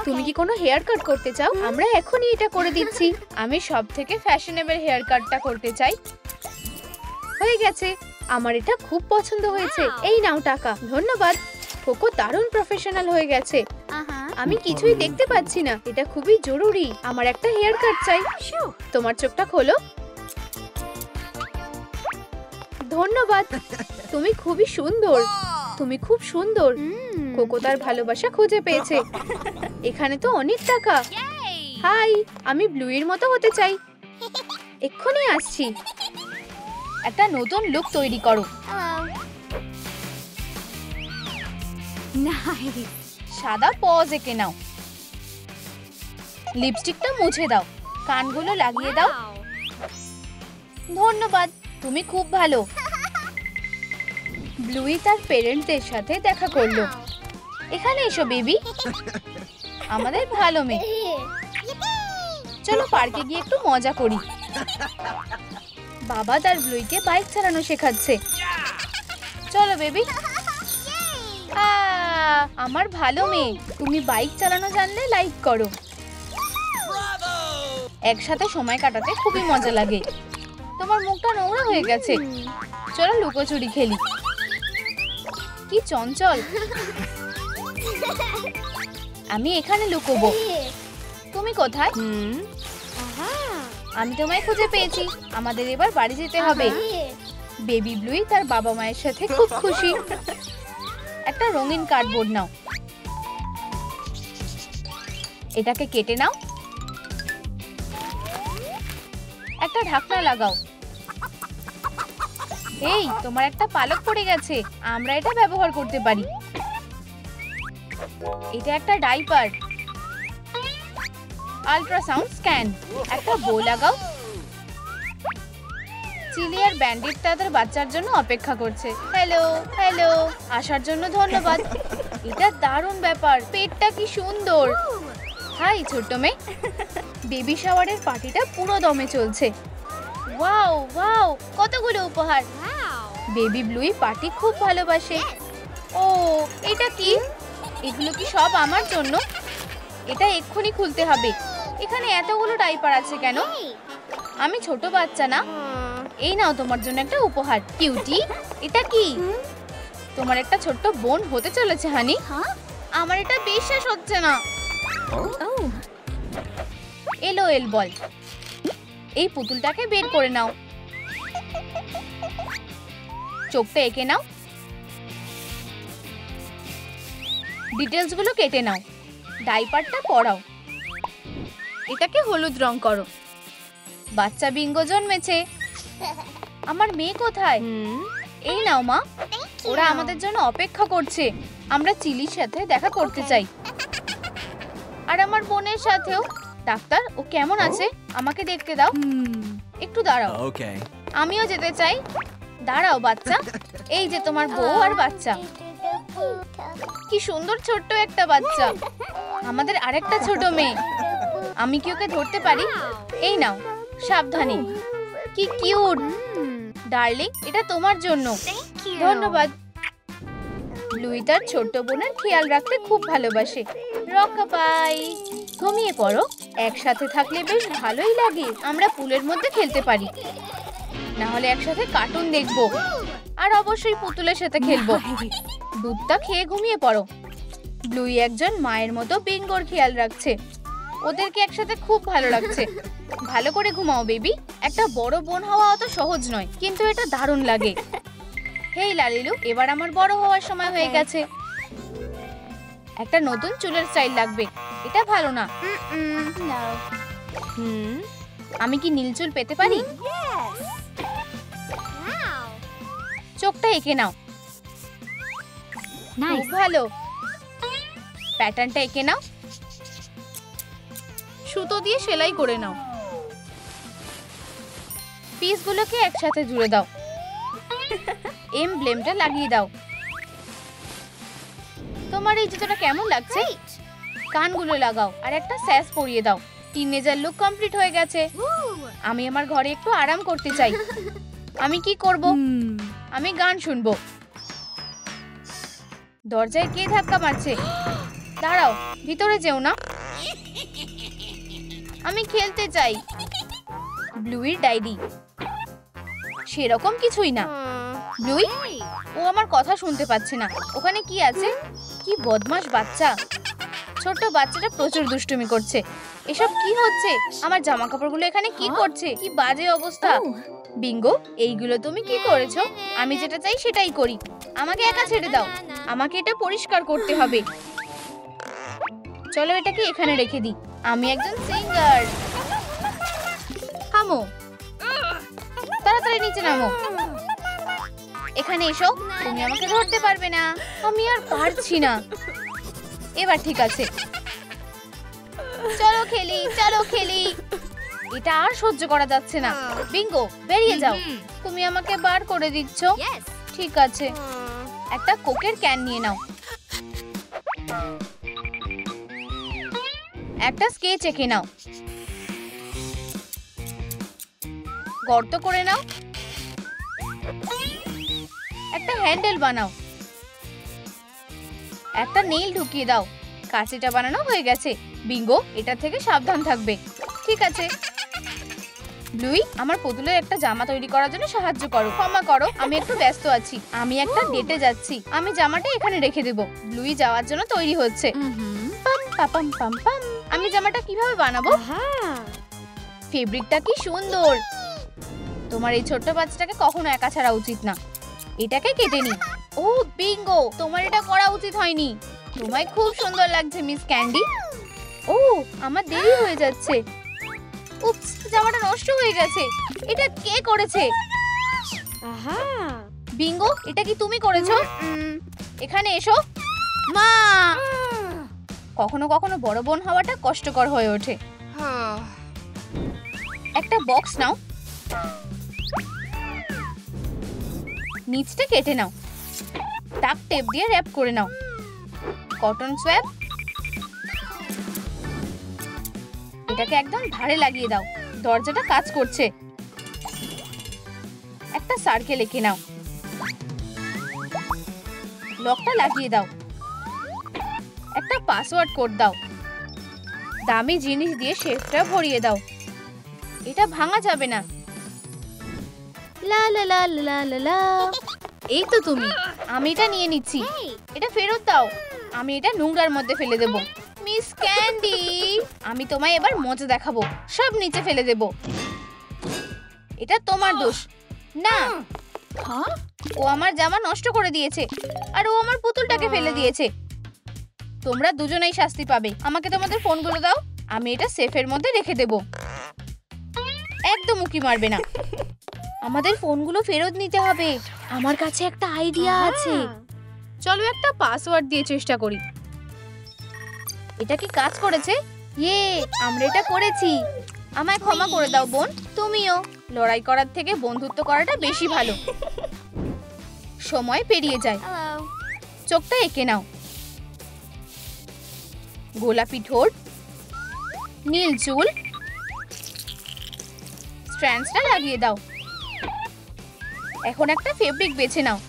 তুমি কি কোনো হেয়ার কাট করতে চাও? আমরা এখনই এটা করে দিচ্ছি। আমি সবথেকে ফ্যাশনেবল হেয়ার কাটটা করতে চাই। হয়ে গেছে। আমার এটা খুব পছন্দ হয়েছে। এই নাও টাকা। ধন্যবাদ। কোকো দারুণ প্রফেশনাল হয়ে গেছে। আমি কিছুই দেখতে পাচ্ছি না। এটা খুবই জরুরি। আমার একটা হেয়ার কাট চাই। তোমার চোখটা খোলো। ধন্যবাদ। তুমি খুবই সুন্দর। তুমি খুব সুন্দর। কোকো তার ভালোবাসা খুঁজে পেয়েছে। এখানে তো অনেক টাকা। হাই, আমি ব্লুইর মতো হতে চাই। এক্ষুনি আসছি। একটা নতুন লুক তৈরি করো। সাদা পজ এঁকে নাও। লিপস্টিকটা মুছে দাও। কানগুলো লাগিয়ে দাও। ধন্যবাদ, তুমি খুব ভালো। ব্লুই তার পেরেন্টদের সাথে দেখা করলো। এখানে এসো বেবি। আমাদের ভালো মেয়ে। চলো পার্কে গিয়ে একটু মজা করি। বাবা তার ব্লুইকে বাইক চালানো শেখাচ্ছে। চলো বেবি। আমার ভালো মেয়ে। তুমি বাইক চালানো জানলে লাইক করো। একসাথে সময় কাটাতে খুবই মজা লাগে। তোমার মুখটা নোংরা হয়ে গেছে। চলো লুকোচুরি খেলি। কি চঞ্চল। আমি এখানে লুকোবো। তুমি কোথায়? আমি তোমায় খুঁজে পেয়েছি। আমাদের এবার বাড়ি যেতে হবে। বেবি ব্লুই তার বাবা মায়ের সাথে খুব খুশি। একটা রঙিন কার্ডবোর্ড নাও। এটাকে কেটে নাও। একটা ঢাকনা লাগাও। এই, তোমার একটা পালক পড়ে গেছে। আমরা এটা ব্যবহার করতে পারি। এটা একটা ডাইপার। Ultrasound scan. একটা বো লাগাও। চিলি আর ব্যান্ডিট তাদের বাচ্চার জন্য অপেক্ষা করছে। Hello, hello. আসার জন্য ধন্যবাদ। এটা দারুণ ব্যাপার, পেটটা কি সুন্দর। হাই ছোট্ট মেয়ে, বেবি শাওয়ারের পার্টিটা পুরো দমে চলছে। ওয়াও ওয়াও, কতগুলো উপহার। বেবি ব্লুই পার্টি খুব ভালোবাসে। ও এটা কি? এগুলো কি সব আমার জন্য? এটা এক্ষুনি খুলতে হবে। এখানে এতগুলো ডাইপার আছে কেন? আমি ছোট বাচ্চা না? এই নাও তোমার জন্য একটা উপহার। কিউটি, এটা কি? তোমার একটা ছোট্ট বোন হতে চলেছে হানি। আমার এটা বিশ্বাস হচ্ছে না। এল বল। এই পুতুলটাকে বের করে নাও। চোখটা এঁকে নাও। ডিটেলস গুলো কেটে নাও। ডাইপারটা পরাও। এটাকে হলুদ রং করো। বাচ্চা বিঙ্গো জন্মেছে। আমার মেয়ে কোথায়? এই নাও মা, ওরা আমাদের জন্য অপেক্ষা করছে। আমরা চিলির সাথে দেখা করতে চাই, আর আমার বোনের সাথেও। ডাক্তার, ও কেমন আছে? আমাকে দেখতে দাও। একটু দাঁড়াও, আমিও যেতে চাই। দাঁড়াও বাচ্চা, এই যে তোমার বউ আর বাচ্চা। কি সুন্দর ছোট্ট একটা বাচ্চা। আমাদের আরেকটা ছোট মেয়ে। আমি কি ওকে ধরতে পারি? এই নাও, সাবধানে। কি কিউট। ডার্লিং, এটা তোমার জন্য। ধন্যবাদ। লুই তার ছোট্ট বোনের খেয়াল রাখতে খুব ভালোবাসে। রক্ষা পাই। ঘুমিয়ে পড়ো। একসাথে থাকলে বেশ ভালোই লাগে। আমরা পুলের মধ্যে খেলতে পারি, না হলে একসাথে কার্টুন দেখবো, আর অবশ্যই পুতুলের সাথে খেলবো। দুধটা খেয়ে ঘুমিয়ে পড়ো। ব্লুই একজন মায়ের মতো বিঙ্গোর খেয়াল রাখছে। ওদেরকে একসাথে খুব ভালো লাগছে। ভালো করে ঘুমাও বেবি। একটা বড় বোন হওয়া অত সহজ নয়, কিন্তু এটা দারুণ লাগে। হেই লালিলু, এবার আমার বড় হওয়ার সময় হয়ে গেছে। একটা নতুন চুলের স্টাইল লাগবে। এটা ভালো না। আমি কি নীল চুল পেতে পারি? চোখটা এঁকে নাও। খুব ভালো। প্যাটার্নটা এঁকে নাও। সুতো দিয়ে সেলাই করে নাও। পিসগুলোকে একসাথে জুড়ে দাও। এমব্লেমটা লাগিয়ে দাও। তোমার এই জুতোটা কেমন লাগছে? কানগুলো লাগাও আর একটা স্যাস পরিয়ে দাও। টিনেজার লুক কমপ্লিট হয়ে গেছে। আমি আমার ঘরে একটু আরাম করতে চাই। আমি কি করব? আমি গান শুনবো। দরজায় কে ধাক্কা মারছে? দাঁড়াও, ভিতরে যেও না। আমি খেলতে চাই। ব্লুইর ডায়েরি। সেরকম কিছুই না। ব্লুই, ও আমার কথা শুনতে পাচ্ছে না। ওখানে কি আছে? কি বদমাশ বাচ্চা। ছোট্ট বাচ্চাটা প্রচুর দুষ্টুমি করছে। এসব কি হচ্ছে? আমার জামা কাপড়গুলো এখানে কি করছে? কি বাজে অবস্থা। বিঙ্গো, এইগুলো তুমি কি করেছো? আমি যেটা চাই সেটাই করি। আমাকে একা ছেড়ে দাও। আমাকে এটা পরিষ্কার করতে হবে। চলো এটাকে এখানে রেখে দিই। আমি একজন সিঙ্গার। থামো, তাড়াতাড়ি নিচে নামো। এখানে এসো। তুমি আমাকে ধরতে পারবে না। আমি আর পারছি না। এবার ঠিক আছে। চলো খেলি, চলো খেলি। এটা আর সহ্য করা যাচ্ছে না। বিঙ্গো, বেরিয়ে যাও। তুমি আমাকে বার করে দিচ্ছ। ঠিক আছে, একটা কোকের ক্যান নিয়ে নাও। একটা স্কেচ এঁকে নাও। গর্ত করে নাও। একটা হ্যান্ডেল বানাও। একটা নেইল ঢুকিয়ে দাও। কাঁচিটা বানানো হয়ে গেছে। বিঙ্গো, এটা থেকে সাবধান থাকবে। ঠিক আছে। ব্লুই, আমার পুতুলের একটা জামা তৈরি করার জন্য সাহায্য করো। ক্ষমা করো, আমি একটু ব্যস্ত আছি। আমি একটা ডেটে যাচ্ছি। আমি জামাটা এখানে রেখে দেব। ব্লুই যাওয়ার জন্য তৈরি হচ্ছে। পাম পাপাম পাম পাম। আমি জামাটা কিভাবে বানাবো? ফেব্রিকটা কি সুন্দর। তোমার এই ছোট্ট বাচ্চাটাকে কখনো একা ছাড়া উচিত না। এটাকে কেটে নি। ও বিঙ্গো, তোমার এটা করা উচিত হয়নি। তোমায় খুব সুন্দর লাগছে মিস ক্যান্ডি। ও, আমার দেরি হয়ে যাচ্ছে। উপস, জামাটা নষ্ট হয়ে গেছে। এটা কে করেছে? বিঙ্গো, এটা কি তুমি করেছো? এখানে এসো। মা, কখনো কখনো বড় বোন হওয়াটা কষ্টকর হয়ে ওঠে। একটা বক্স নাও। নিচটা কেটে নাও। ডাক টেপ দিয়ে র‍্যাপ করে নাও। কটন সোয়াব, এটাকে একদম ধারে লাগিয়ে দাও। দরজাটা কাজ করছে। একটা সার্কেল এঁকে নাও, লকটা লাগিয়ে দাও। একটা পাসওয়ার্ড কোড দাও। দামি জিনিস দিয়ে শেলফটা ভরিয়ে দাও। এটা ভাঙা যাবে না। লা লা লা লা লা লা। এই তো তুমি। আমি এটা নিয়ে নিচ্ছি। এটা ফেরত দাও। আমি এটা নোংরার মধ্যে ফেলে দেব। মিস ক্যান্ডি, আমি তোমায় এবার মজা দেখাবো। সব নিচে ফেলে দেব। এটা তোমার দোষ না। ও আমার জামা নষ্ট করে দিয়েছে আর ও আমার পুতুলটাকে ফেলে দিয়েছে। তোমরা দুজনেই শাস্তি পাবে। আমাকে তোমাদের ফোনগুলো দাও। আমি এটা সেফের মধ্যে রেখে দেব। একদম উকি মারবে না। আমাদের ফোনগুলো ফেরত নিতে হবে। আমার কাছে একটা আইডিয়া আছে। চলো একটা পাসওয়ার্ড দিয়ে চেষ্টা করি। এটা কি কাজ করেছে? ইয়ে, আমরা এটা করেছি। আমায় ক্ষমা করে দাও বোন। তুমিও। লড়াই করার থেকে বন্ধুত্ব করাটা বেশি ভালো। সময় পেরিয়ে যায়। চোখটা এঁকে নাও। গোলাপি ঠোঁট, নীল চুল, স্ট্র্যান্ডসটা লাগিয়ে দাও। এখন একটা ফেব্রিক বেছে নাও।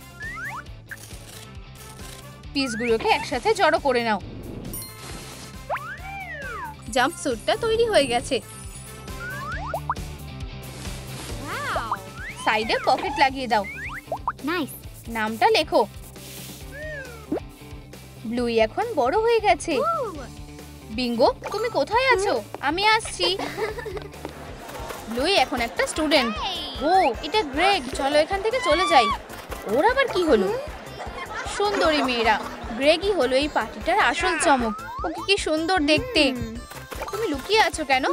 পিসগুলোকে একসাথে জড়ো করে নাও। জাম্পস্যুটটা তৈরি হয়ে গেছে। সাইডে পকেট লাগিয়ে দাও। নাইস। নামটা লেখো। ব্লুই এখন বড় হয়ে গেছে। বিঙ্গো, তুমি কোথায় আছো? আমি আসছি। ব্লুই এখন একটা স্টুডেন্ট। ও, এটা গ্রেগ। চলো এখান থেকে চলে যাই। ওর আবার কি হলো? সুন্দরী মেয়েরা, গ্রেগই হলো এই পার্টিটার আসল চমক। ওকে কি সুন্দর দেখতে। তুমি লুকিয়ে আছো কেন?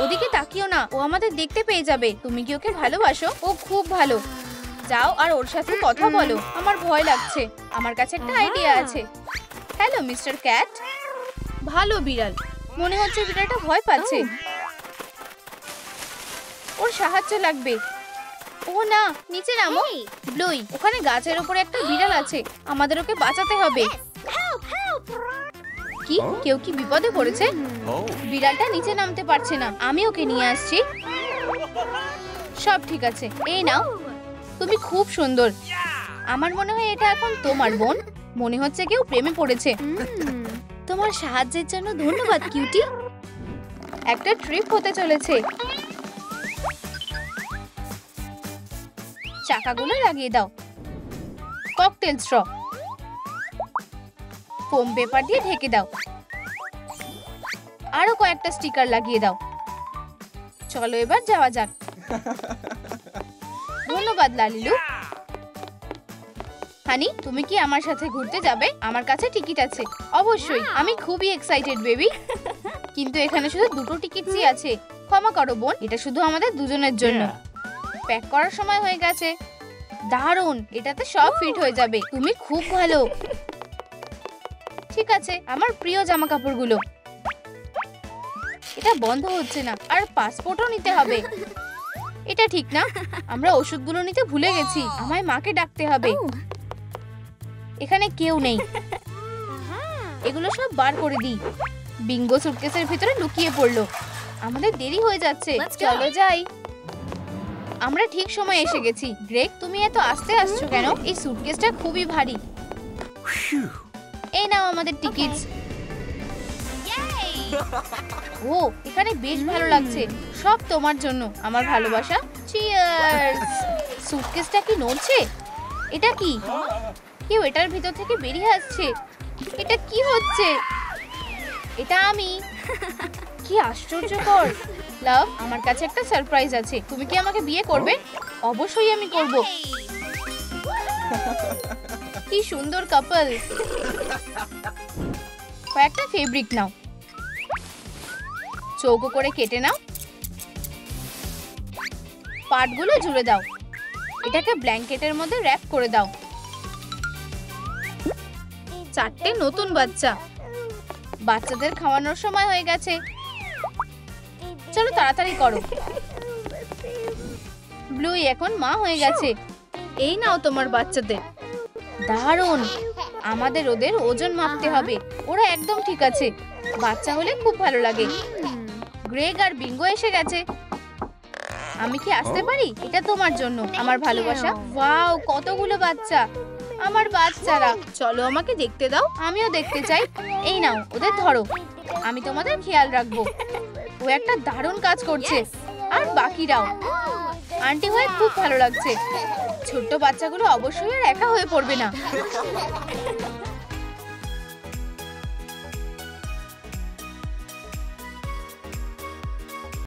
ওদিকে তাকিও না, ও আমাদের দেখতে পেয়ে যাবে। তুমি কি ওকে ভালোবাসো? ও খুব ভালো। যাও আর ওর সাথে কথা বলো। আমার ভয় লাগছে। আমার কাছে একটা আইডিয়া আছে। Hello mister cat. ভালো বিড়াল। মনে হচ্ছে বিড়ালটা ভয় পাচ্ছে। ওর সাহায্য লাগবে। ও না, নিচে নামো। ব্লুই, ওখানে গাছের উপরে একটা বিড়াল আছে। আমাদের ওকে বাঁচাতে হবে। কি? কেউ কি বিপদে পড়েছে? বিড়ালটা নিচে নামতে পারছে না। আমি ওকে নিয়ে আসছি। সব ঠিক আছে। এই নাও। তুমি খুব সুন্দর। আমার মনে হয় এটা এখন তোমার বোন। মনে হচ্ছে কেউ প্রেমে পড়েছে। তোমার সাহায্যের জন্য ধন্যবাদ কিউটি। একটা ট্রিপ হতে চলেছে। চাকাগুলো লাগিয়ে দাও। ককটেল স্ট্র, ফোম পেপার দিয়ে ঢেকে দাও। আরো কয়েকটা স্টিকার লাগিয়ে দাও। চলো এবার যাওয়া যাক। ধন্যবাদ লালিলু। হানি, তুমি কি আমার সাথে ঘুরতে যাবে? আমার কাছে টিকিট আছে। অবশ্যই, আমি খুবই এক্সাইটেড বেবি। কিন্তু এখানে শুধু দুটো টিকিটই আছে। ক্ষমা করো বোন, এটা শুধু আমাদের দুজনের জন্য। প্যাক করার সময় হয়ে গেছে। দারুণ, এটাতে সব ফিট হয়ে যাবে। তুমি খুব ভালো। ঠিক আছে, আমার প্রিয় জামা কাপড়গুলো। এটা বন্ধ হচ্ছে না। আর পাসপোর্টও নিতে হবে। এটা ঠিক না। আমরা ওষুধগুলো নিতে ভুলে গেছি। আমায় মাকে ডাকতে হবে। এখানে কেউ নেই। এগুলো সব বার করে দিই। বিঙ্গো সুটকেসের ভিতরে লুকিয়ে পড়লো। আমাদের দেরি হয়ে যাচ্ছে। চলো যাই। আমরা ঠিক সময় এসে গেছি। গ্রেগ, তুমি এত আস্তে আসছো কেন? এই সুটকেসটা খুবই ভারী। এই নাও আমাদের টিকিট। ও, এখানে বেশ ভালো লাগছে। সব তোমার জন্য আমার ভালোবাসা। চিয়ার্স। সুটকেসটা কি নড়ছে? এটা কি? কেউ এটার ভিতর থেকে বেরিয়ে আসছে। এটা কি হচ্ছে? এটা আমি। কি আশ্চর্যকর। লাভ, আমার কাছে একটা সারপ্রাইজ আছে। তুমি কি আমাকে বিয়ে করবে? অবশ্যই আমি করব। কি সুন্দর কাপল। কয়েকটা ফেব্রিক নাও। চৌকো করে কেটে নাও। পার্টগুলো জুড়ে দাও। এটাকে ব্ল্যাঙ্কেটের মধ্যে র‍্যাপ করে দাও। চারটে নতুন বাচ্চা। বাচ্চাদের খাওয়ানোর সময় হয়ে গেছে। চলো তাড়াতাড়ি করো। ব্লুই এখন মা হয়ে গেছে। এই নাও তোমার বাচ্চাদের। দারুণ। আমাদের ওদের ওজন মাপতে হবে। ওরা একদম ঠিক আছে। বাচ্চা হলে খুব ভালো লাগে। গ্রেগ আর বিঙ্গো এসে গেছে। আমি কি আসতে পারি? এটা তোমার জন্য আমার ভালোবাসা। ওয়াও, কতগুলো বাচ্চা! আমার বাচ্চারা, চলো আমাকে দেখতে দাও, আমিও দেখতে চাই। এই নাও, ওদের ধরো, আমি তোমাদের খেয়াল রাখবো। ও একটা দারুণ কাজ করছে। আর বাকিরাও। আন্টি হয়ে খুব ভালো লাগছে। ছোট্ট বাচ্চাগুলো অবশ্যই আর একা হয়ে পড়বে না।